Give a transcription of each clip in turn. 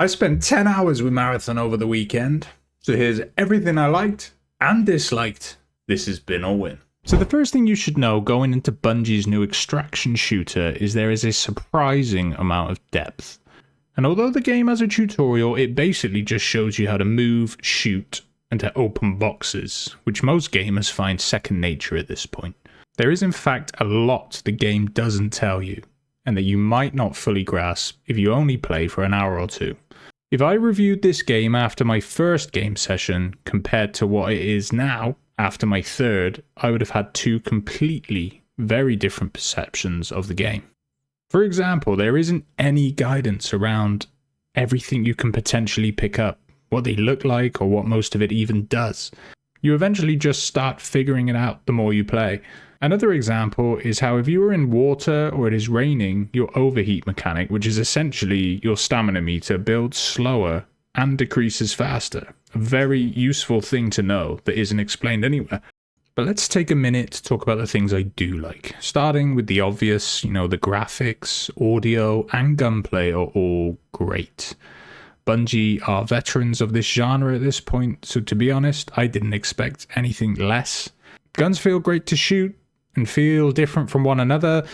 I spent 10 hours with Marathon over the weekend, so here's everything I liked and disliked. This has been a win. So the first thing you should know going into Bungie's new extraction shooter is there is a surprising amount of depth. And although the game has a tutorial, it basically just shows you how to move, shoot, and to open boxes, which most gamers find second nature at this point. There is in fact a lot the game doesn't tell you, and that you might not fully grasp if you only play for an hour or two. If I reviewed this game after my first game session compared to what it is now after my third, I would have had two completely very different perceptions of the game. For example, there isn't any guidance around everything you can potentially pick up, what they look like, or what most of it even does. You eventually just start figuring it out the more you play. Another example is how if you are in water or it is raining, your overheat mechanic, which is essentially your stamina meter, builds slower and decreases faster. A very useful thing to know that isn't explained anywhere. But let's take a minute to talk about the things I do like. Starting with the obvious, the graphics, audio, and gunplay are all great. Bungie are veterans of this genre at this point, so to be honest, I didn't expect anything less. Guns feel great to shoot and feel different from one another.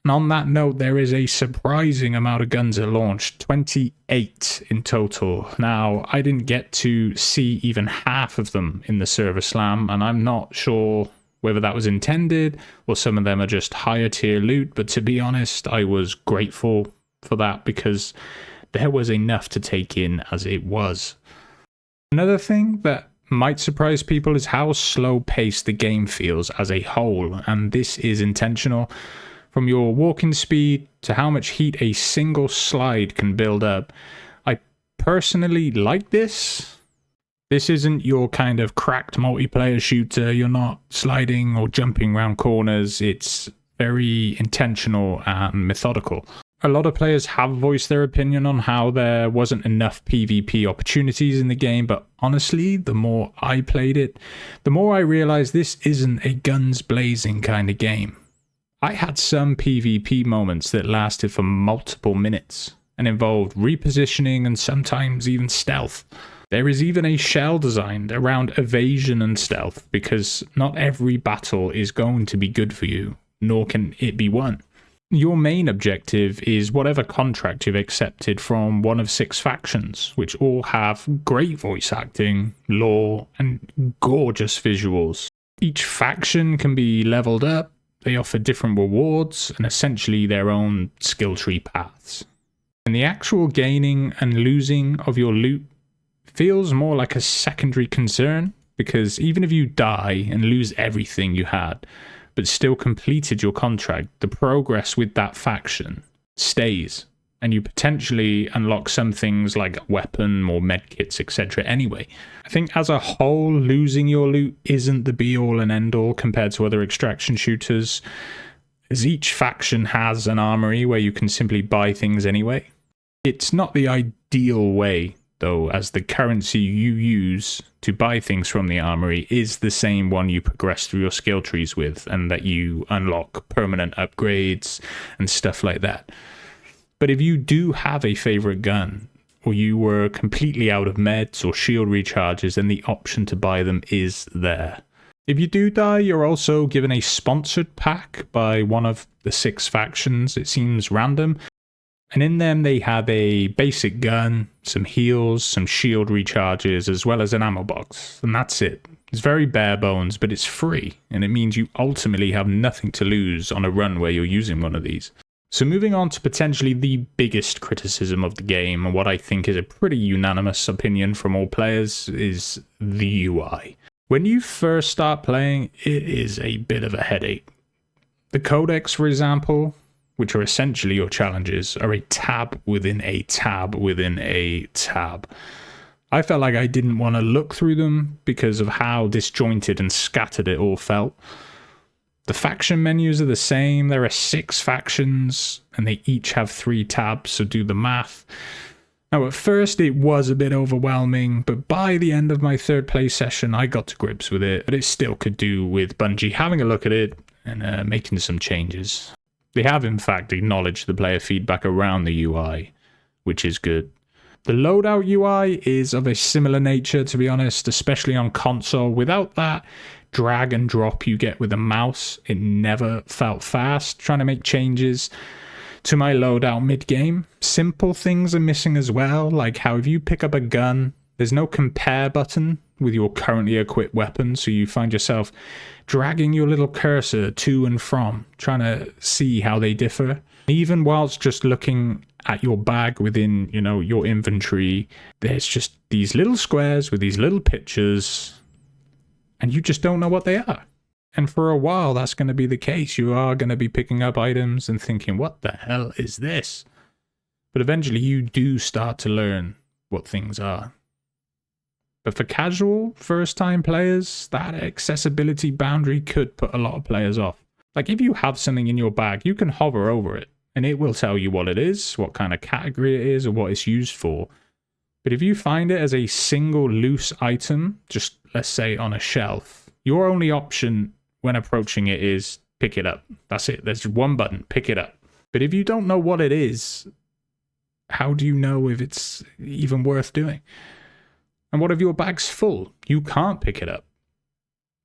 And on that note, there is a surprising amount of guns at launch, 28 in total. Now, I didn't get to see even half of them in the server slam, and I'm not sure whether that was intended or some of them are just higher tier loot, but to be honest, I was grateful for that because there was enough to take in as it was. Another thing that might surprise people is how slow paced the game feels as a whole, and this is intentional. From your walking speed to how much heat a single slide can build up, I personally like this. This isn't your kind of cracked multiplayer shooter. You're not sliding or jumping around corners. It's very intentional and methodical. A lot of players have voiced their opinion on how there wasn't enough PvP opportunities in the game, but honestly, the more I played it, the more I realized this isn't a guns blazing kind of game. I had some PvP moments that lasted for multiple minutes and involved repositioning and sometimes even stealth. There is even a shell designed around evasion and stealth because not every battle is going to be good for you, nor can it be won. Your main objective is whatever contract you've accepted from one of 6 factions, which all have great voice acting, lore, and gorgeous visuals. Each faction can be leveled up, they offer different rewards, and essentially their own skill tree paths. And the actual gaining and losing of your loot feels more like a secondary concern, because even if you die and lose everything you had, but still completed your contract, the progress with that faction stays, and you potentially unlock some things like a weapon or medkits, etc. anyway. I think as a whole, losing your loot isn't the be-all and end-all compared to other extraction shooters, as each faction has an armory where you can simply buy things anyway. It's not the ideal way, though, as the currency you use to buy things from the armory is the same one you progress through your skill trees with, and that you unlock permanent upgrades and stuff like that. But if you do have a favorite gun, or you were completely out of meds or shield recharges, then the option to buy them is there. If you do die, you're also given a sponsored pack by one of the 6 factions. It seems random. And in them, they have a basic gun, some heals, some shield recharges, as well as an ammo box. And that's it. It's very bare bones, but it's free. And it means you ultimately have nothing to lose on a run where you're using one of these. So moving on to potentially the biggest criticism of the game, and what I think is a pretty unanimous opinion from all players, is the UI. When you first start playing, it is a bit of a headache. The codex, for example, which are essentially your challenges, are a tab within a tab within a tab. I felt like I didn't want to look through them because of how disjointed and scattered it all felt. The faction menus are the same. There are 6 factions, and they each have 3 tabs, so do the math. Now, at first, it was a bit overwhelming, but by the end of my third play session, I got to grips with it, but it still could do with Bungie having a look at it and making some changes. They have in fact acknowledged the player feedback around the UI, which is good. The loadout UI is of a similar nature, to be honest, especially on console. Without that drag and drop you get with a mouse, it never felt fast. Trying to make changes to my loadout mid-game. Simple things are missing as well, like how if you pick up a gun, there's no compare button with your currently equipped weapon, so you find yourself dragging your little cursor to and from, trying to see how they differ. Even whilst just looking at your bag within, you know, your inventory, there's just these little squares with these little pictures, and you just don't know what they are. And for a while, that's going to be the case. You are going to be picking up items and thinking, what the hell is this? But eventually you do start to learn what things are. But for casual, first-time players, that accessibility boundary could put a lot of players off. Like, if you have something in your bag, you can hover over it, and it will tell you what it is, what kind of category it is, or what it's used for. But if you find it as a single loose item, just let's say on a shelf, your only option when approaching it is pick it up. That's it. There's one button, pick it up. But if you don't know what it is, how do you know if it's even worth doing? And what if your bag's full? You can't pick it up.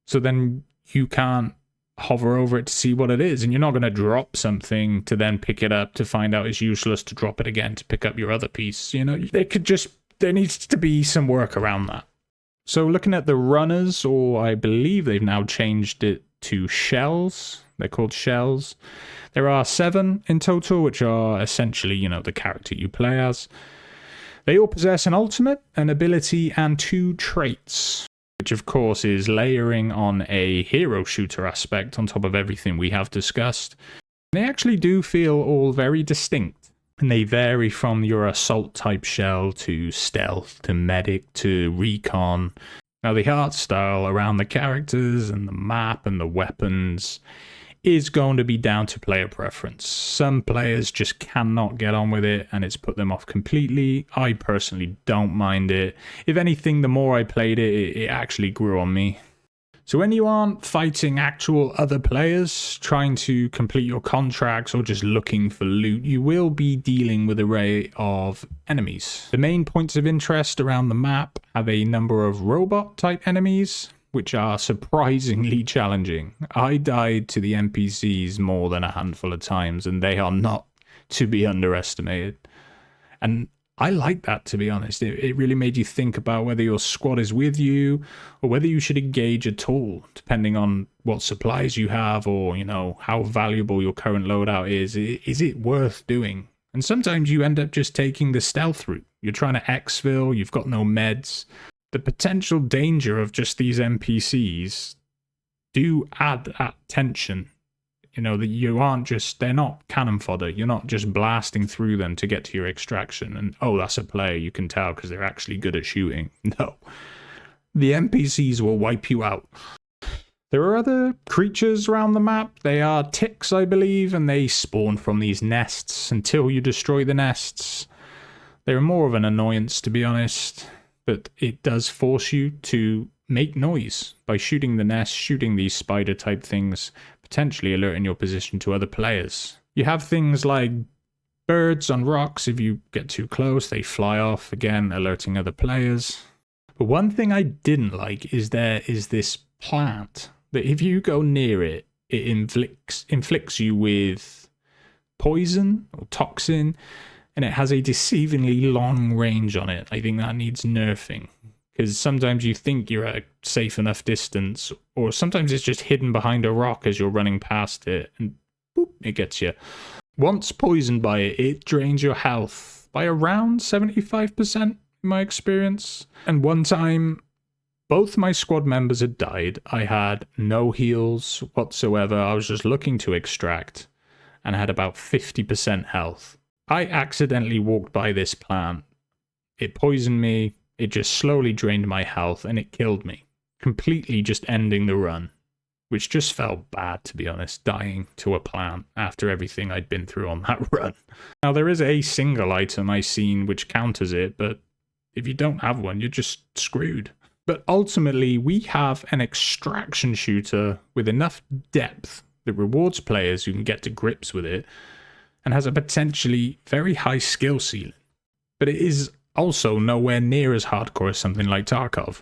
So then you can't hover over it to see what it is. And you're not going to drop something to then pick it up to find out it's useless to drop it again to pick up your other piece. You know, there needs to be some work around that. So looking at the runners, or I believe they've now changed it to shells. They're called shells. There are 7 in total, which are essentially, you know, the character you play as. They all possess an ultimate, an ability, and 2 traits, which of course is layering on a hero shooter aspect on top of everything we have discussed. They actually do feel all very distinct, and they vary from your assault type shell to stealth to medic to recon. Now the art style around the characters and the map and the weapons is going to be down to player preference. Some players just cannot get on with it and it's put them off completely. I personally don't mind it. If anything, the more I played it, it actually grew on me. So when you aren't fighting actual other players, trying to complete your contracts or just looking for loot, you will be dealing with an array of enemies. The main points of interest around the map have a number of robot type enemies, which are surprisingly challenging. I died to the NPCs more than a handful of times, and they are not to be underestimated. And I like that, to be honest. It really made you think about whether your squad is with you, or whether you should engage at all, depending on what supplies you have, or, you know, how valuable your current loadout is. Is it worth doing? And sometimes you end up just taking the stealth route. You're trying to exfil, you've got no meds. The potential danger of just these NPCs do add that tension. You know, that you aren't just, they're not cannon fodder. You're not just blasting through them to get to your extraction. And, oh, that's a player, you can tell because they're actually good at shooting. No. The NPCs will wipe you out. There are other creatures around the map. They are ticks, I believe, and they spawn from these nests until you destroy the nests. They're more of an annoyance, to be honest. But it does force you to make noise by shooting the nest, shooting these spider type things, potentially alerting your position to other players. You have things like birds on rocks. If you get too close, they fly off, again alerting other players. But one thing I didn't like is there is this plant that if you go near it, it inflicts you with poison or toxin. And it has a deceivingly long range on it. I think that needs nerfing. Because sometimes you think you're at a safe enough distance, or sometimes it's just hidden behind a rock as you're running past it, and boop, it gets you. Once poisoned by it, it drains your health by around 75% in my experience. And one time, both my squad members had died. I had no heals whatsoever. I was just looking to extract, and I had about 50% health. I accidentally walked by this plant. It poisoned me, it just slowly drained my health, and it killed me. Completely just ending the run. Which just felt bad, to be honest, dying to a plant after everything I'd been through on that run. Now, there is a single item I've seen which counters it, but if you don't have one, you're just screwed. But ultimately, we have an extraction shooter with enough depth that rewards players who can get to grips with it, and has a potentially very high skill ceiling. But it is Also nowhere near as hardcore as something like Tarkov.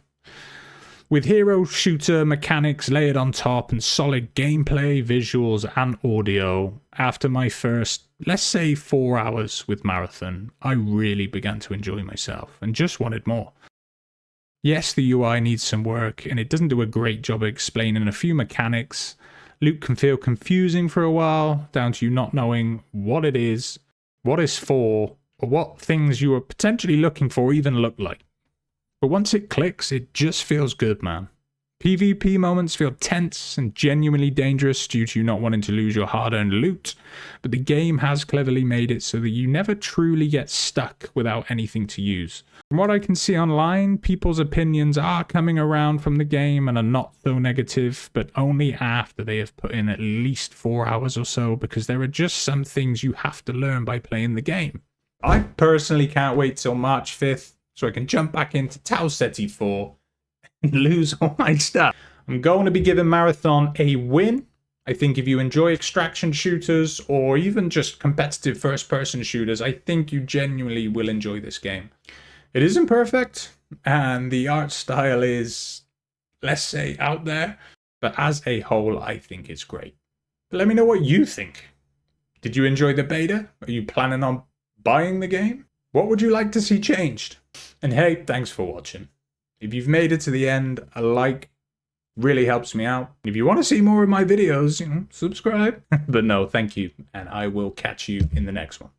With hero shooter mechanics layered on top and solid gameplay, visuals and audio, after my first, let's say 4 hours with Marathon, I really began to enjoy myself and just wanted more. Yes, the UI needs some work and it doesn't do a great job of explaining a few mechanics. Loot can feel confusing for a while, down to you not knowing what it is, what it's for, or what things you are potentially looking for even look like. But once it clicks, it just feels good, man. PvP moments feel tense and genuinely dangerous due to you not wanting to lose your hard-earned loot, but the game has cleverly made it so that you never truly get stuck without anything to use. From what I can see online, people's opinions are coming around from the game and are not so negative, but only after they have put in at least 4 hours or so, because there are just some things you have to learn by playing the game. I personally can't wait till March 5th, so I can jump back into Tau Ceti 4 and lose all my stuff. I'm going to be giving Marathon a win. I think if you enjoy extraction shooters or even just competitive first-person shooters, I think you genuinely will enjoy this game. It isn't perfect, and the art style is, let's say, out there, but as a whole, I think it's great. But let me know what you think. Did you enjoy the beta? Are you planning on buying the game? What would you like to see changed? And hey, thanks for watching. If you've made it to the end, a like really helps me out. If you want to see more of my videos, subscribe. But no, thank you, and I will catch you in the next one.